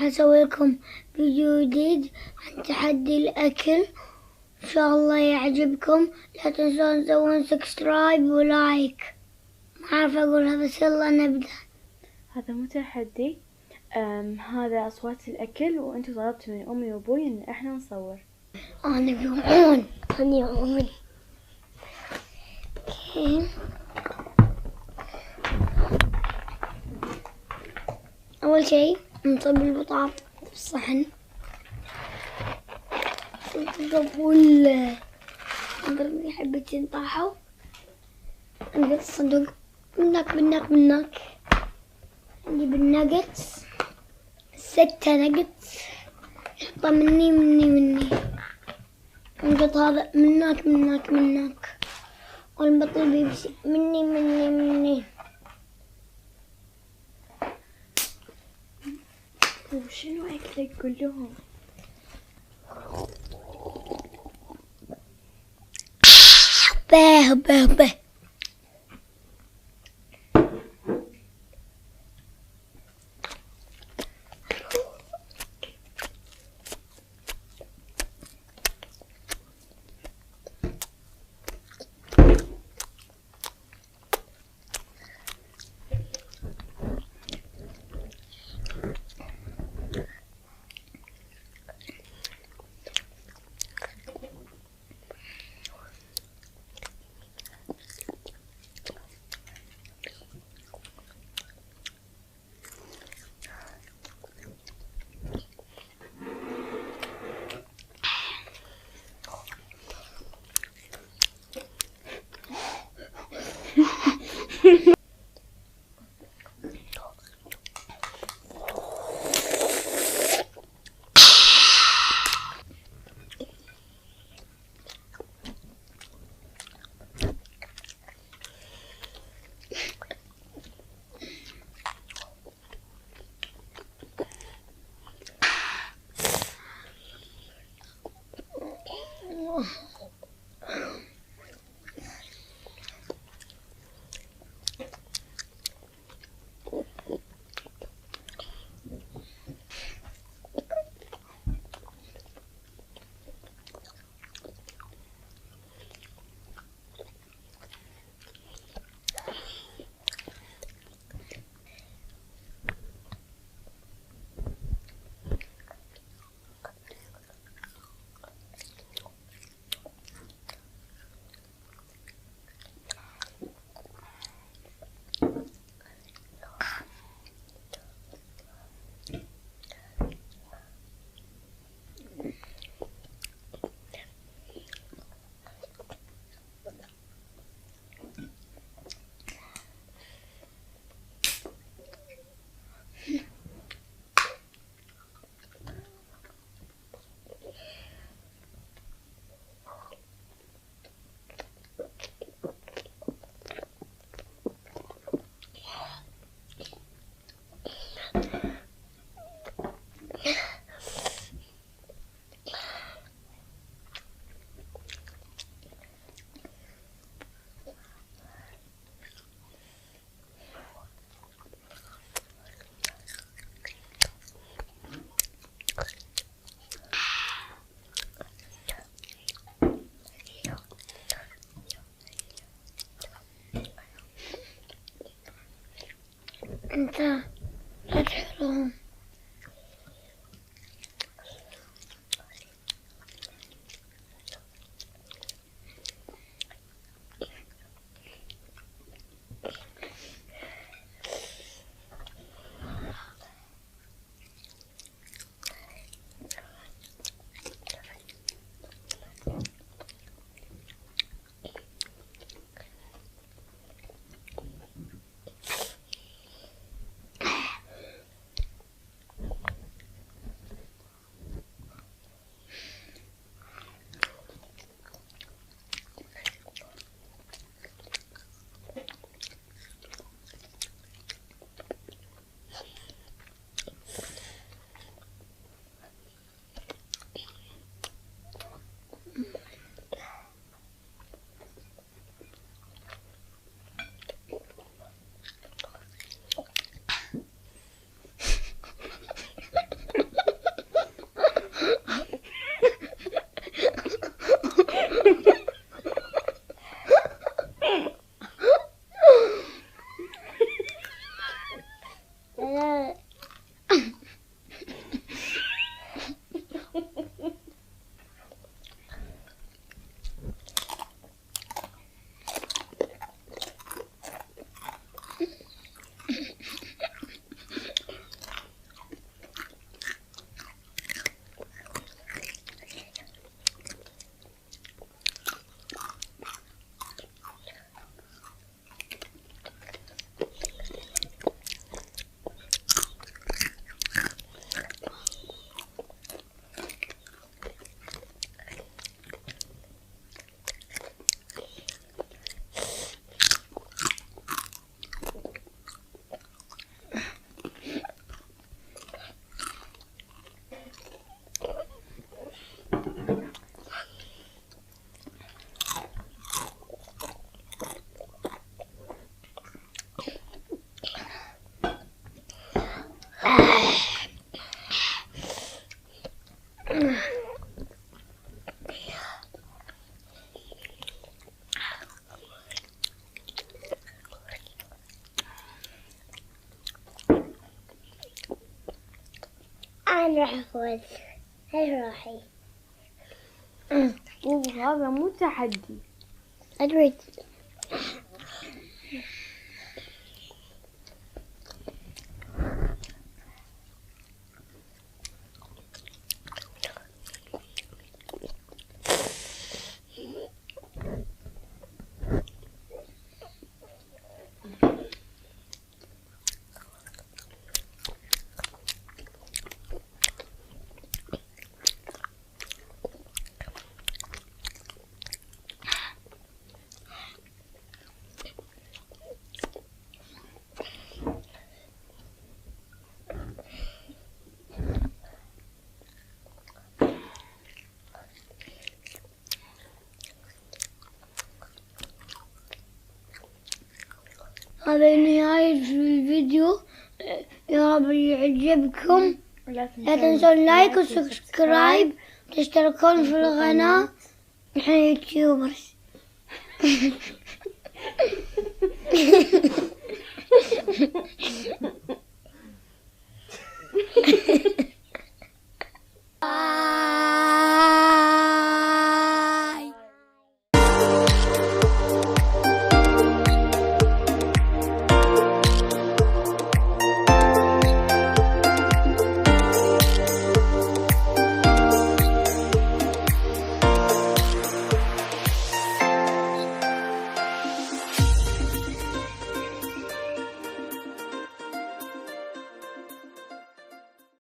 أسوي لكم فيديو جديد عن تحدي الأكل، إن شاء الله يعجبكم. لا تنسون تسوون سبسكرايب ولايك. ما أعرف أقولها بس يلا نبدأ. هذا مو تحدي، هذا أصوات الأكل، وأنتوا طلبتوا من أمي وأبوي إن إحنا نصور. أنا جوعان. أنا جوعان. أول شيء نصب البطاطا في الصحن. نقول نضرب حبتين طاحوا. نقص الصندوق بالناك. نجيب الناجتس 6 ناجتس، نحطها مني. نقط هذا منك والبطل بيمشي مني. وشنو أكلك قول لهم؟ باه. انت لا تحرم. الحين راح أفوز. هاي راحي. بوبو هذا مو تحدي. أدري. هذا نهاية الفيديو. يا رب يعجبكم. لا تنسون لايك وسبسكرايب وتشتركون في القناة. نحن يوتيوبرز.